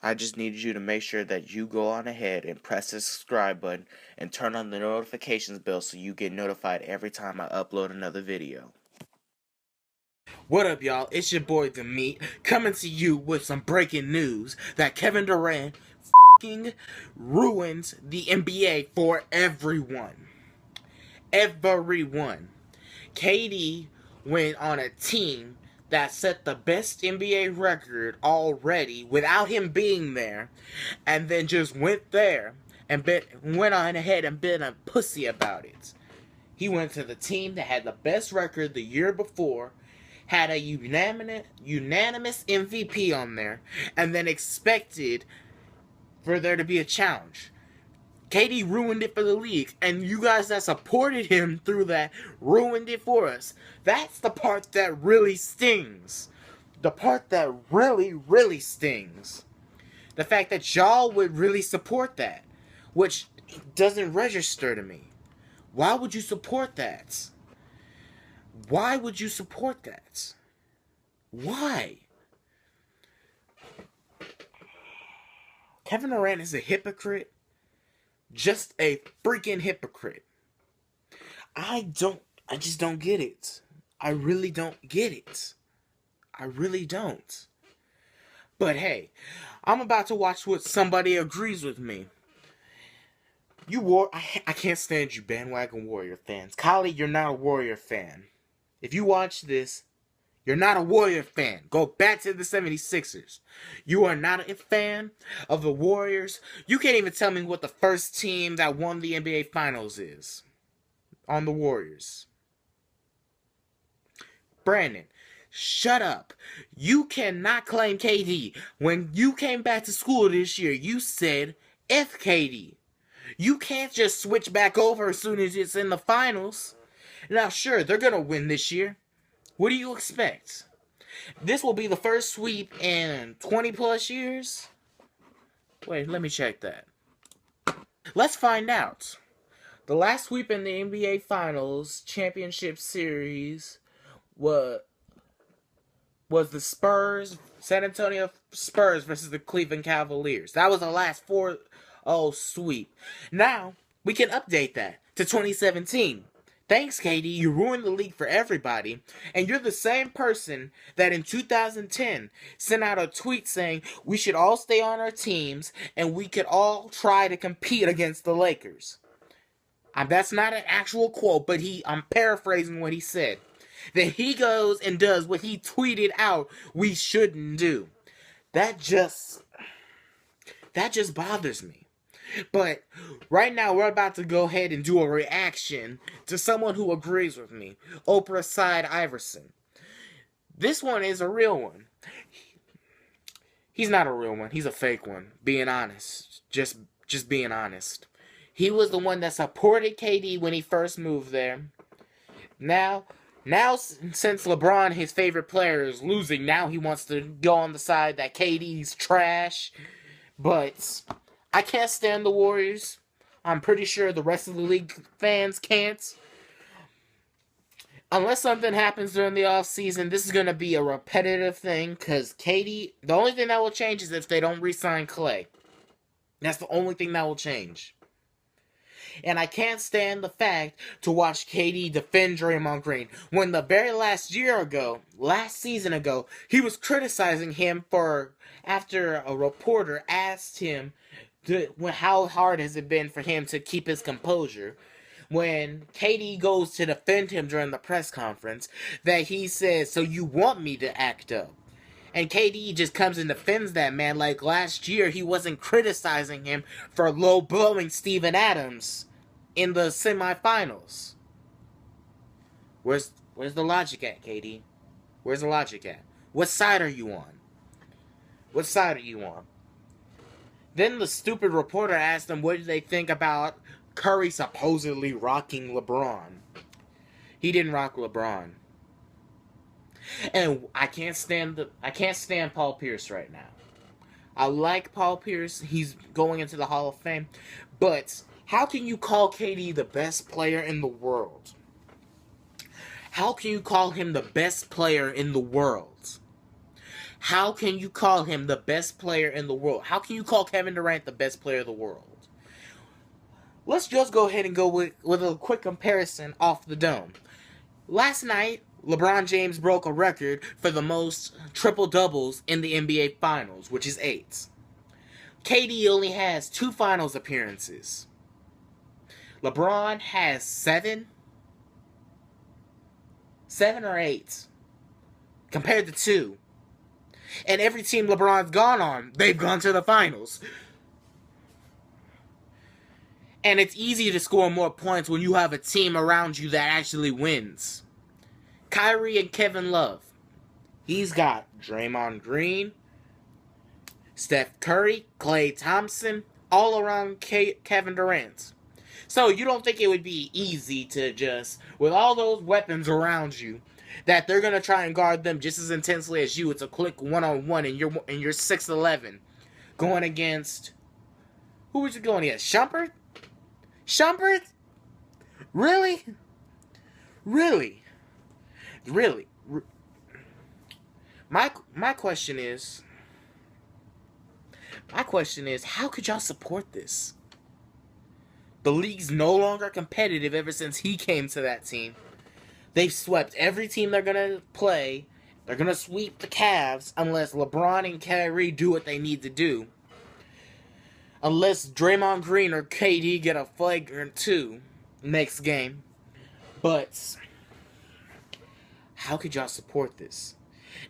I just needed you to make sure that you go on ahead and press the subscribe button and turn on the notifications bell so you get notified every time I upload another video. What up, y'all? It's your boy, The Meat, coming to you with some breaking news that Kevin Durant f***ing ruins the NBA for everyone. Everyone. KD went on a team that set the best NBA record already without him being there, and then just went there and went on ahead and been a pussy about it. He went to the team that had the best record the year before, had a unanimous MVP on there, and then expected for there to be a challenge. KD ruined it for the league, and you guys that supported him through that ruined it for us. That's the part that really stings. The part that really, really stings. The fact that y'all would really support that, which doesn't register to me. Why would you support that? Why would you support that? Why? Kevin Durant is a hypocrite. Just a freaking hypocrite. I just don't get it. I really don't get it. I really don't. But hey, I'm about to watch what somebody agrees with me. I can't stand you bandwagon Warrior fans. Kylie, you're not a Warrior fan. If you watch this, you're not a Warrior fan. Go back to the 76ers. You are not a fan of the Warriors. You can't even tell me what the first team that won the NBA Finals is on the Warriors. Brandon, shut up. You cannot claim KD. When you came back to school this year, you said F KD. You can't just switch back over as soon as it's in the finals. Now, sure, they're going to win this year. What do you expect? This will be the first sweep in 20 plus years? Wait, let me check that. Let's find out. The last sweep in the NBA Finals Championship Series was the San Antonio Spurs versus the Cleveland Cavaliers. That was the last 4-0 sweep. Now, we can update that to 2017. Thanks, KD. You ruined the league for everybody. And you're the same person that in 2010 sent out a tweet saying we should all stay on our teams and we could all try to compete against the Lakers. That's not an actual quote, but I'm paraphrasing what he said. Then he goes and does what he tweeted out we shouldn't do. That just bothers me. But right now we're about to go ahead and do a reaction to someone who agrees with me, Oprah Side Iverson. This one is a real one. He's not a real one. He's a fake one. Being honest. Just being honest. He was the one that supported KD when he first moved there. Now, since LeBron, his favorite player, is losing, now he wants to go on the side that KD's trash. But I can't stand the Warriors. I'm pretty sure the rest of the league fans can't. Unless something happens during the offseason, this is going to be a repetitive thing. Because KD, the only thing that will change is if they don't re-sign Clay. That's the only thing that will change. And I can't stand the fact to watch KD defend Draymond Green. When the very last season ago, he was criticizing him after a reporter asked him how hard has it been for him to keep his composure. When KD goes to defend him during the press conference, that he says, "So you want me to act up?" And KD just comes and defends that man. Like last year, he wasn't criticizing him for low-blowing Steven Adams in the semifinals. Where's the logic at, KD? Where's the logic at? What side are you on? What side are you on? Then the stupid reporter asked them what did they think about Curry supposedly rocking LeBron. He didn't rock LeBron. And I can't stand Paul Pierce right now. I like Paul Pierce. He's going into the Hall of Fame. But how can you call KD the best player in the world? How can you call him the best player in the world? How can you call him the best player in the world? How can you call Kevin Durant the best player in the world? Let's just go ahead and go with a quick comparison off the dome. Last night, LeBron James broke a record for the most triple-doubles in the NBA Finals, which is 8. KD only has 2 Finals appearances. LeBron has 7 or 8 compared to 2. And every team LeBron's gone on, they've gone to the Finals. And it's easy to score more points when you have a team around you that actually wins. Kyrie and Kevin Love. He's got Draymond Green, Steph Curry, Klay Thompson, all around Kevin Durant. So you don't think it would be easy to just, with all those weapons around you, that they're going to try and guard them just as intensely as you. It's a quick one-on-one and you're 6'11", going against, who was you going against? Shumpert? Really? My question is, how could y'all support this? The league's no longer competitive ever since he came to that team. They've swept every team they're going to play. They're going to sweep the Cavs unless LeBron and Kyrie do what they need to do. Unless Draymond Green or KD get a flagrant 2 next game. But how could y'all support this?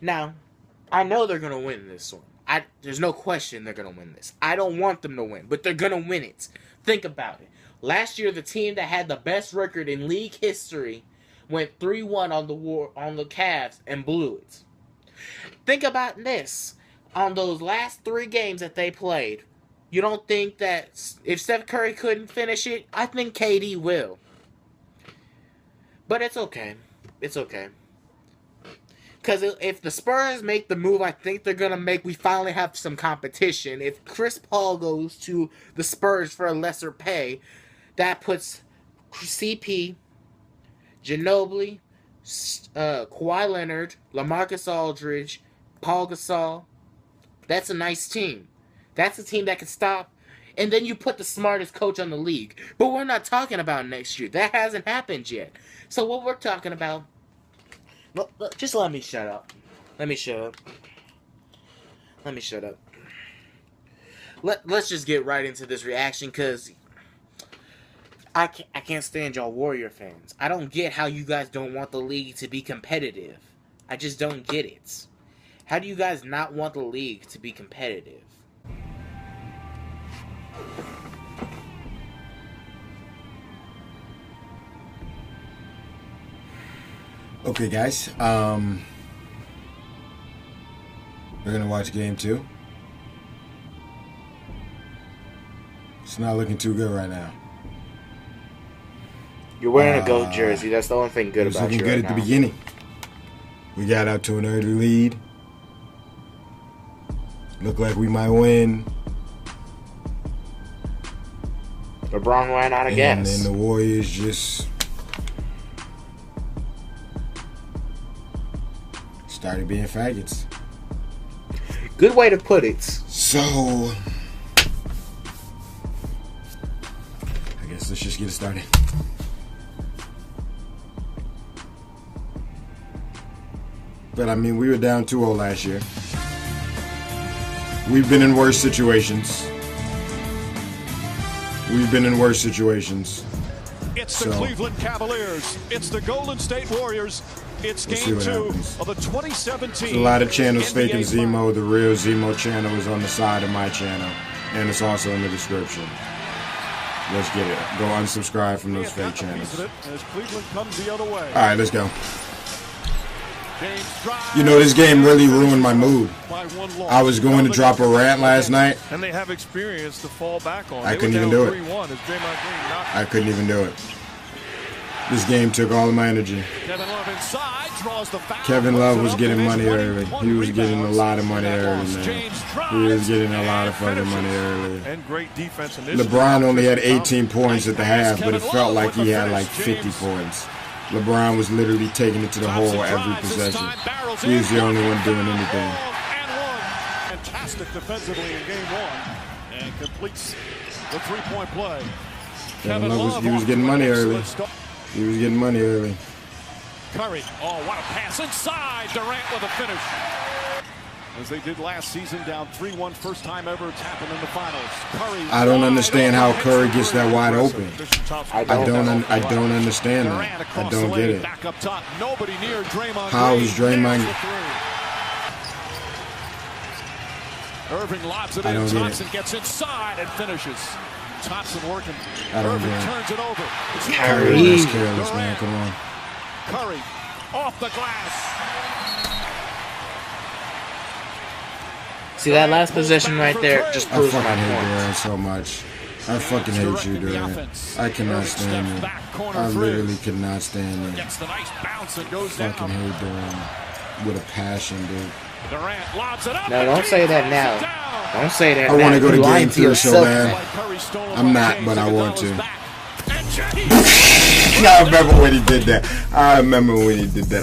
Now, I know they're going to win this one. There's no question they're going to win this. I don't want them to win, but they're going to win it. Think about it. Last year, the team that had the best record in league history went 3-1 on the Cavs and blew it. Think about this. On those last 3 games that they played, you don't think that if Steph Curry couldn't finish it, I think KD will. But it's okay. It's okay. Because if the Spurs make the move I think they're going to make, we finally have some competition. If Chris Paul goes to the Spurs for a lesser pay, that puts CP, Ginobili, Kawhi Leonard, LaMarcus Aldridge, Paul Gasol. That's a nice team. That's a team that can stop. And then you put the smartest coach on the league. But we're not talking about next year. That hasn't happened yet. So what we're talking about... Just let me shut up. Let's just get right into this reaction, because I can't stand y'all Warrior fans. I don't get how you guys don't want the league to be competitive. I just don't get it. How do you guys not want the league to be competitive? Okay, guys. We're gonna watch game 2. It's not looking too good right now. You're wearing a goat jersey. That's the only thing good about you. It was looking good at the beginning. We got out to an early lead. Looked like we might win. LeBron ran out of gas. And then the Warriors just started being faggots. Good way to put it. So, I guess let's just get it started. But I mean, we were down 2-0 last year. We've been in worse situations. It's the Cleveland Cavaliers. It's the Golden State Warriors. It's game 2 of the 2017. There's a lot of channels faking Zemo. The real Zemo channel is on the side of my channel, and it's also in the description. Let's get it. Go unsubscribe from those fake channels. As Cleveland comes the other way. All right, let's go. You know, this game really ruined my mood. I was going to drop a rant last night. And they have experience to fall back on. I couldn't even do it. I couldn't even do it. This game took all of my energy. Kevin Love was getting money early. He was getting a lot of money early, man. He was getting a lot of fucking money early. LeBron only had 18 points at the half, but it felt like he had like 50 points. LeBron was literally taking it to the hole every possession. He was the only one doing anything. fantastic defensively in game one and completes the three-point play. Kevin Love he was getting money early. He was getting money early. Curry, oh, what a pass inside. Durant with a finish. As they did last season, down 3-1, first time ever it's happened in the finals. Curry, I don't understand how Curry gets that wide open. I don't understand that. I don't get it. Back up top, nobody near Draymond. How is Draymond? Irving lobs it in. Thompson gets inside and finishes. Thompson working. Irving turns it over. Curry is careless, man. Come on. Curry off the glass. See that last possession right there just proves my point. I fucking hate Durant so much. I fucking hate you, Durant. I cannot stand you. I literally cannot stand you. Fucking hate Durant with a passion, dude. No, don't say that now. Don't say that now. I want to go to game 3 so bad. I'm not, but I want to. I remember when he did that.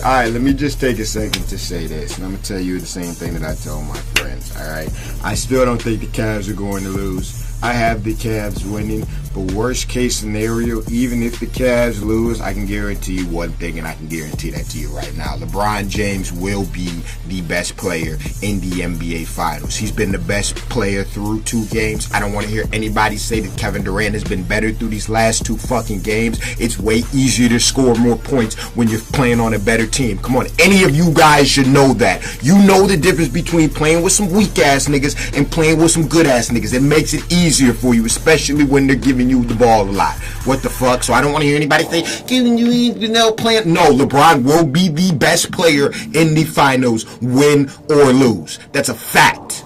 All right, let me just take a second to say this. And I'm going to tell you the same thing that I told my friends. All right. I still don't think the Cavs are going to lose. I have the Cavs winning, but worst case scenario, even if the Cavs lose, I can guarantee you one thing, and I can guarantee that to you right now. LeBron James will be the best player in the NBA Finals. He's been the best player through 2 games. I don't want to hear anybody say that Kevin Durant has been better through these last 2 fucking games. It's way easier to score more points when you're playing on a better team. Come on, any of you guys should know that. You know the difference between playing with some weak-ass niggas and playing with some good-ass niggas. It makes it easier for you, especially when they're giving you the ball a lot. What the fuck? So I don't want to hear anybody say, giving you playing. No, LeBron will be the best player in the finals, win or lose. That's a fact.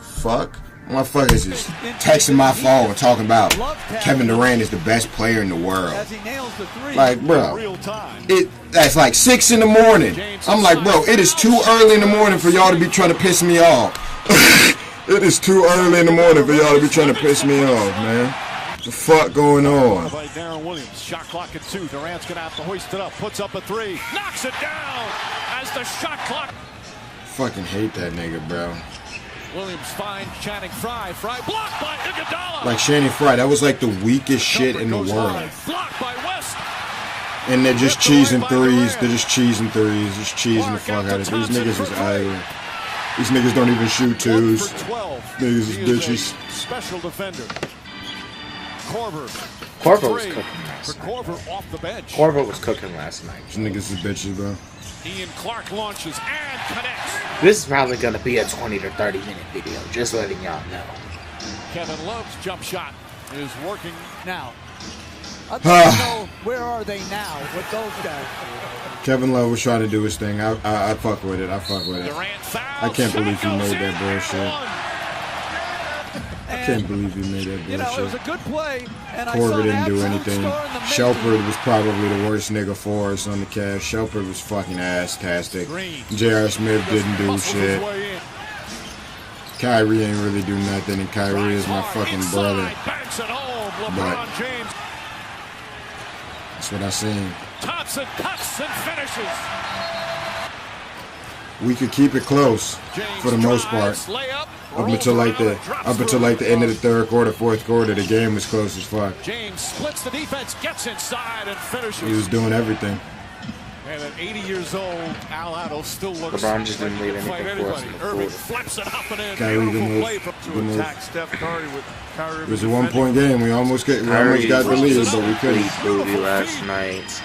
Fuck. Motherfuckers is texting my phone talking about Kevin Durant is the best player in the world. Like, bro, that's like 6 in the morning. I'm like, bro, it is too early in the morning for y'all to be trying to piss me off. It is too early in the morning for y'all to be trying to piss me off, man. What the fuck going on? By Darren Williams, shot clock at 2. Durant's gonna have to hoist it up. Puts up a 3. Knocks it down as the shot clock. Fucking hate that nigga, bro. Williams finds Channing Frye. Frye blocked by Iguodala. Like Channing Frye, that was like the weakest shit in the world. Blocked by West. And they're just cheesing threes. They're just cheesing threes. Just cheesing the fuck out of it. These niggas is idle. These niggas don't even shoot 2s. Niggas is bitches. Special defender. Korver was cooking last night. Korver off the bench. Korver was cooking last night. These niggas is bitches, bro. Ian Clark launches and connects. This is probably going to be a 20 to 30 minute video. Just letting y'all know. Kevin Love's jump shot is working now. I'd like to know, where are they now with those guys? Kevin Love was trying to do his thing. I fuck with it. I fuck with it. I can't believe he made that bullshit. I can't believe he made that bullshit. You know, it was a good play. Korver didn't do anything. Shelford was probably the worst nigga for us on the Cavs. Shelford was fucking ass-tastic. J.R. Smith didn't do shit. Kyrie ain't really do nothing, and Kyrie is my fucking brother. But that's what I seen. Thompson cuts and finishes. We could keep it close for the most part. Up until like the end of the 3rd quarter, 4th quarter, the game was close as fuck. James splits the defense, gets inside and finishes. He was doing everything. And at 80 years old, Al Addo still looks LeBron just didn't leave anything for us in the Irving fourth. flips it up and in. Kyrie Beautiful play from good move. attack Steph Curry with Kyrie. It was a 1-point game. We almost got the lead, but we couldn't. Booty last night.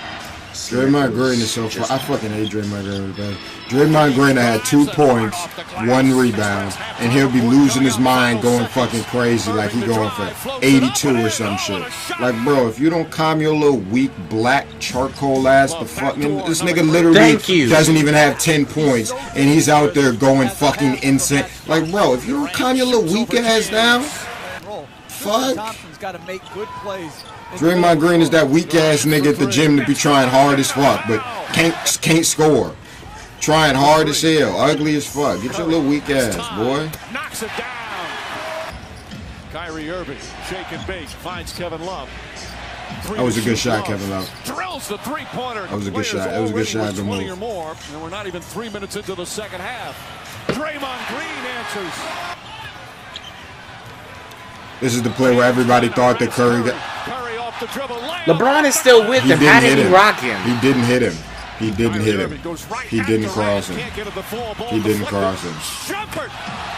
Draymond Green is so far. I fucking hate Draymond Green, man. Draymond Green had 2 points, 1 rebound, and he'll be losing his mind, going fucking crazy like he going for 82 or some shit. Like, bro, if you don't calm your little weak black charcoal ass the fuck, this nigga literally doesn't even have 10 points, and he's out there going fucking insane. Like, bro, if you don't calm your little weak ass down, fuck. Thompson's got to make good plays. Draymond Green is that weak ass nigga at the gym to be trying hard as fuck, but can't score. Trying hard as hell, ugly as fuck. Get your little weak ass, boy. Knocks it down. Kyrie Irving, shake and bake, finds Kevin Love. That was a good shot, Kevin Love. Drills the 3-pointer. That was a good shot. That was a good shot to move. Or more, and we're not even 3 minutes into the second half. Draymond Green answers. This is the play where everybody thought that Curry got. LeBron is still with him. How did he rock him? He didn't hit him. He didn't hit him. He didn't cross him. He didn't cross him.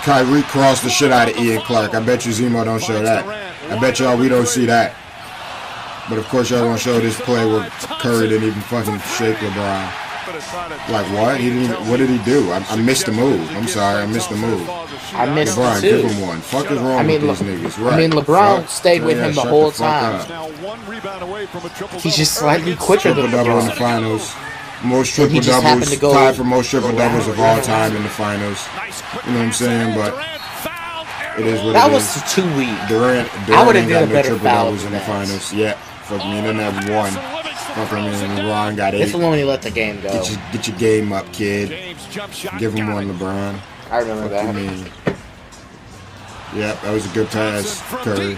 Kyrie crossed the shit out of Ian Clark. I bet you Zemo don't show that. I bet y'all we don't see that. But of course y'all don't show this play where Curry didn't even fucking shake LeBron. Like what? He didn't even, what did he do? I missed the move. I'm sorry, I missed the move. I missed LeBron, it too. give him one. Fuck is wrong with these niggas? Right. I mean, LeBron stayed with Yeah, him the shut whole fuck time. up. He's just slightly quicker than Triple-double in the LeBron. finals. Most And he just happened triple-doubles, to go tied for most triple-doubles of all time in the finals. You know what I'm saying? But it is what That it was is. too weak. Durant I would've ain't did got a no better triple-doubles foul in the than that. finals. Yeah. Fuck me, and then have one. Fuck me, and LeBron got 8. This will only let the game go. Get your game up, kid. Give him one, LeBron. I remember What you that. mean? Yep, that was a good pass, Curry.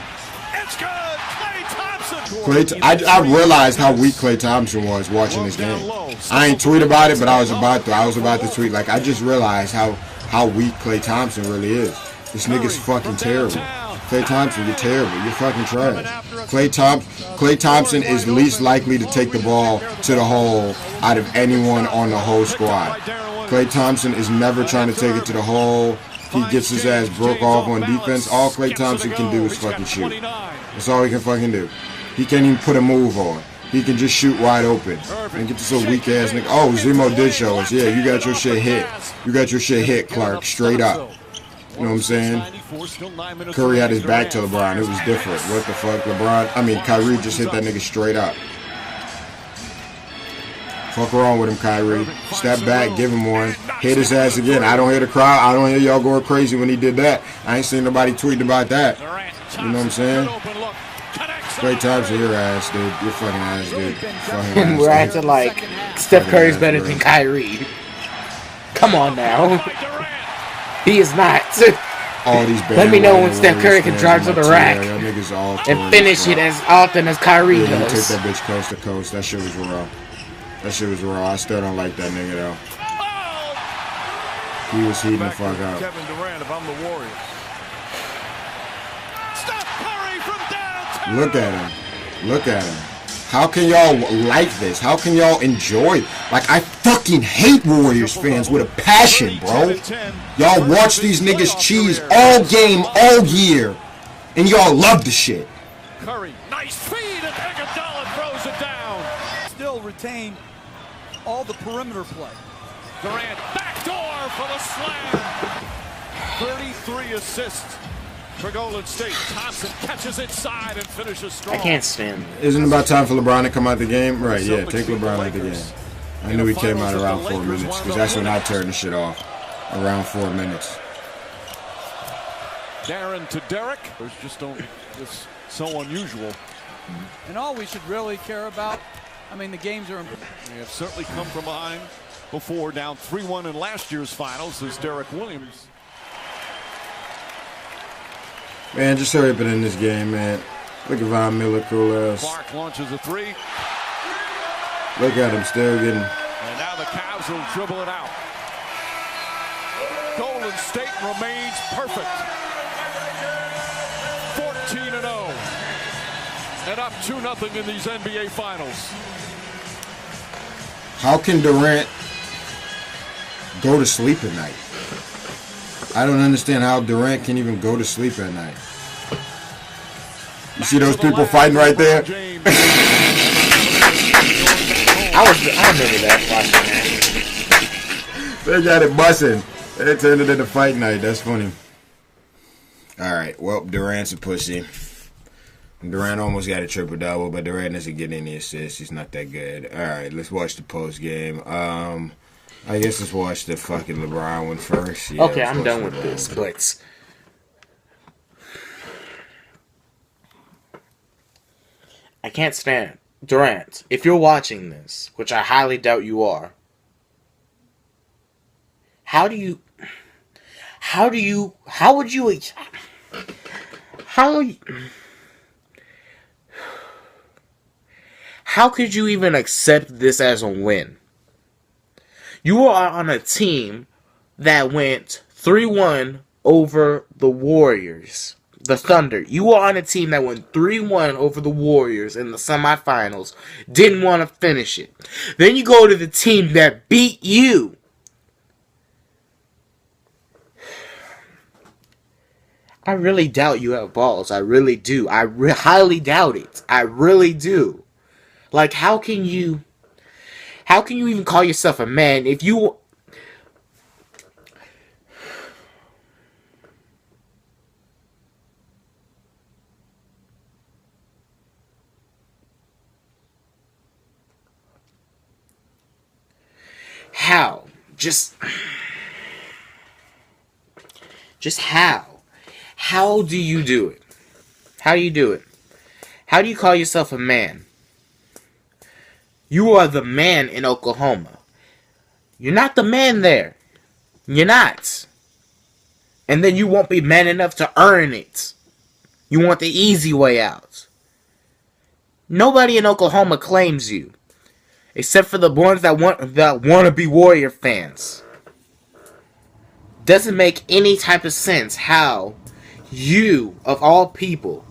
I realized how weak Klay Thompson was watching this game. I ain't tweet about it, but I was about to tweet. Like, I just realized how weak Klay Thompson really is. This nigga's fucking terrible. Klay Thompson, you're terrible. You're fucking trash. Klay Thompson is least likely to take the ball to the hole out of anyone on the whole squad. Klay Thompson is never trying to take it to the hole. He gets his ass broke off on defense. All Klay Thompson can do is fucking shoot. That's all he can fucking do. He can't even put a move on. He can just shoot wide open. And get this little weak ass nigga. Oh, Zemo did show us. Yeah, you got your shit hit. You got your shit hit, Clark. Straight up. You know what I'm saying? Curry had his back to LeBron. It was different. What the fuck? Kyrie just hit that nigga straight up. Fuck wrong with him, Kyrie. Step back, give him one. Hit his ass again. I don't hear the crowd. I don't hear y'all going crazy when he did that. I ain't seen nobody tweeting about that. You know what I'm saying? Klay Thompson, your ass, dude. Your fucking ass, dude. Fucking And ass, we're dude. acting like Steph Curry's better than Kyrie. Come on now. He is not. All these Let me know when Steph Curry can drive to the rack Y'all niggas all and finish it as often as Kyrie Yeah, he took does. that bitch coast to coast. That shit was raw. That shit was raw. I still don't like that nigga though. He was heating the fuck up. Kevin Durant, if I'm the Warriors. Steph Curry from downtown. Look at him. Look at him. How can y'all like this? How can y'all enjoy? Like, I fucking hate Warriors fans with a passion, bro. Y'all watch these niggas cheese all game, all year, and y'all love the shit. Curry, nice feed, and Iguodala throws it down. Still retain all the perimeter play. Durant, backdoor for the slam. 33 assists for Golden State. Thompson catches inside and finishes strong. I can't stand it. Isn't it about time for LeBron to come out the game? Right, yeah, take LeBron out the game. I knew he came out around 4 minutes, because that's when I turned the shit off. Around 4 minutes. Darren to Derek. It's so unusual. And all we should really care about, the games are important. They have certainly come from behind before, down 3-1 in last year's finals as Derek Williams. Man, just hurry up and end this game, man. Look at Von Miller, cool ass. Clark launches a three. Look at him still getting. And now the Cavs will dribble it out. Golden State remains perfect. 14-0. And up 2-0 in these NBA Finals. How can Durant go to sleep at night? I don't understand how Durant can even go to sleep at night. You see those people fighting right there? I remember that watching that. They got it bussing. They turned it into fight night. That's funny. Alright, well, Durant's a pussy. Durant almost got a triple-double, but Durant doesn't get any assists. He's not that good. Alright, let's watch the post game. I guess let's watch the fucking LeBron one first. Yeah, Okay, I'm done with this, but I can't stand Durant. If you're watching this, which I highly doubt you are, how could you even accept this as a win? You are on a team that went 3-1 over the Warriors. the Thunder. You were on a team that won 3-1 over the Warriors in the semifinals. Didn't want to finish it. Then you go to the team that beat you. I really doubt you have balls. I really do. I highly doubt it. I really do. Like, how can you even call yourself a man if you... How? Just how? How do you do it? How do you do it? How do you call yourself a man? You are the man in Oklahoma. You're not the man there. You're not. And then you won't be man enough to earn it. You want the easy way out. Nobody in Oklahoma claims you. Except for the ones that want to be Warrior fans. Doesn't make any type of sense how you, of all people,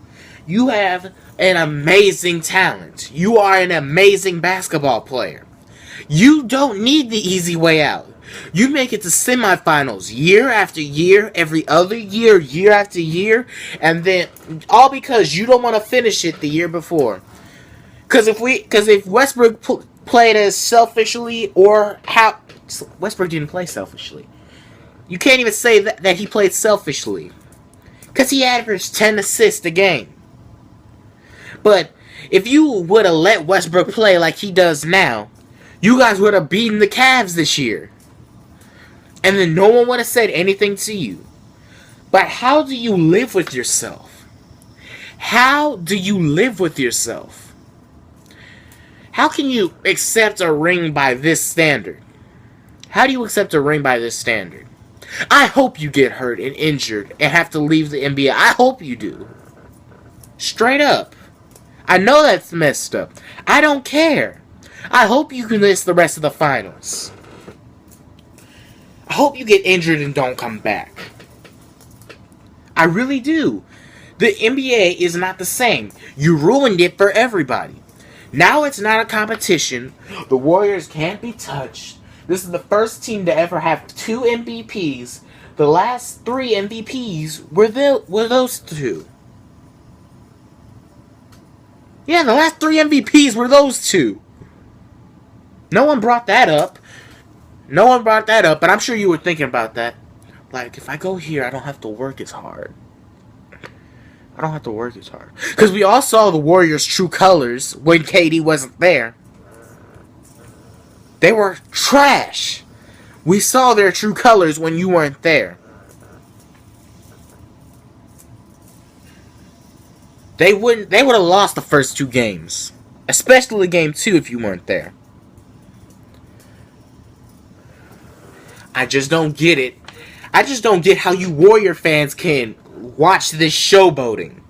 you have an amazing talent. You are an amazing basketball player. You don't need the easy way out. You make it to semifinals year after year, every other year, year after year, and then all because you don't want to finish it the year before. Because if Westbrook played as selfishly, or how Westbrook didn't play selfishly. You can't even say that he played selfishly. Because he averaged 10 assists a game. But if you would have let Westbrook play like he does now, you guys would have beaten the Cavs this year. And then no one would have said anything to you. But how do you live with yourself? How do you live with yourself? How can you accept a ring by this standard? How do you accept a ring by this standard? I hope you get hurt and injured and have to leave the NBA. I hope you do. Straight up. I know that's messed up. I don't care. I hope you can miss the rest of the finals. I hope you get injured and don't come back. I really do. The NBA is not the same. You ruined it for everybody. Now it's not a competition. The Warriors can't be touched. This is the first team to ever have 2 MVPs. The last 3 MVPs were those 2. Yeah, the last 3 MVPs were those 2. No one brought that up. But I'm sure you were thinking about that. Like, if I go here, I don't have to work as hard. Because we all saw the Warriors' true colors when KD wasn't there. They were trash. We saw their true colors when you weren't there. They would have lost the first 2 games. Especially game 2 if you weren't there. I just don't get it. I just don't get how you Warrior fans can watch this showboating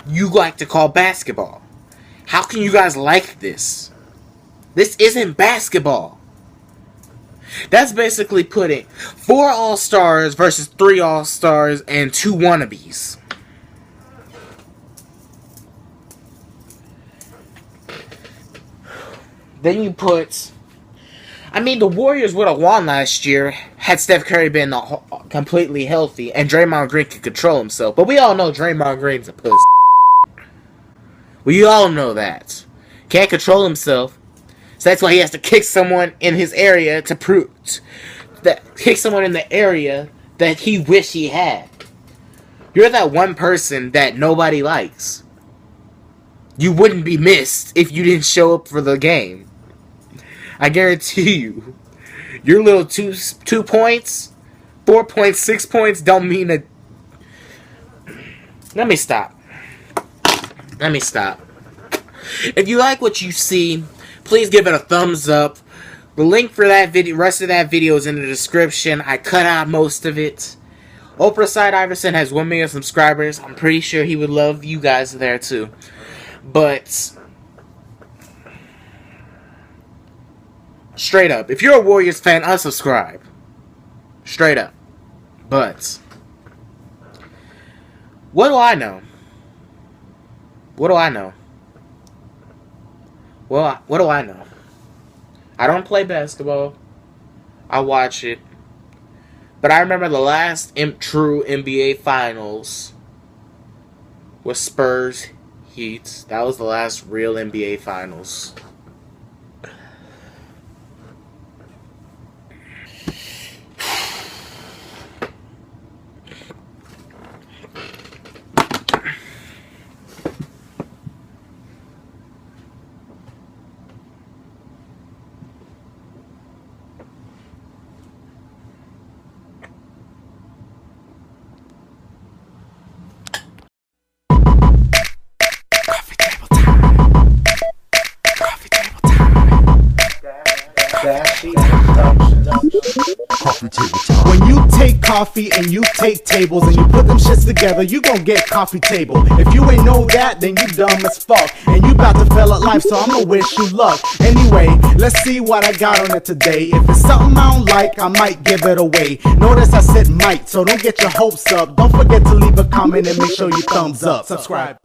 you like to call basketball. How can you guys like this? This isn't basketball. That's basically putting 4 All-Stars versus 3 All-Stars and 2 wannabes. Then you put... I mean, the Warriors would have won last year had Steph Curry been completely healthy and Draymond Green could control himself. But we all know Draymond Green's a pussy. We all know that. Can't control himself. So that's why he has to kick someone in his area to prove that kick someone in the area that he wished he had. You're that one person that nobody likes. You wouldn't be missed if you didn't show up for the game. I guarantee you. Your little 2 points, 4 points, 6 points don't mean a... Let me stop. If you like what you see, please give it a thumbs up. The link for that video, rest of that video is in the description. I cut out most of it. Oprah Side Iverson has 1 million subscribers. I'm pretty sure he would love you guys there too. But straight up, if you're a Warriors fan, unsubscribe. Straight up. But What do I know? What do I know? Well, what do I know? I don't play basketball. I watch it. But I remember the last true NBA Finals was Spurs Heat. That was the last real NBA Finals. When you take coffee and you take tables and you put them shits together, you gon' get coffee table. If you ain't know that, then you dumb as fuck. And you bout to fail at life, so I'ma wish you luck. Anyway, let's see what I got on it today. If it's something I don't like, I might give it away. Notice I said might, so don't get your hopes up. Don't forget to leave a comment and make sure you thumbs up. Subscribe.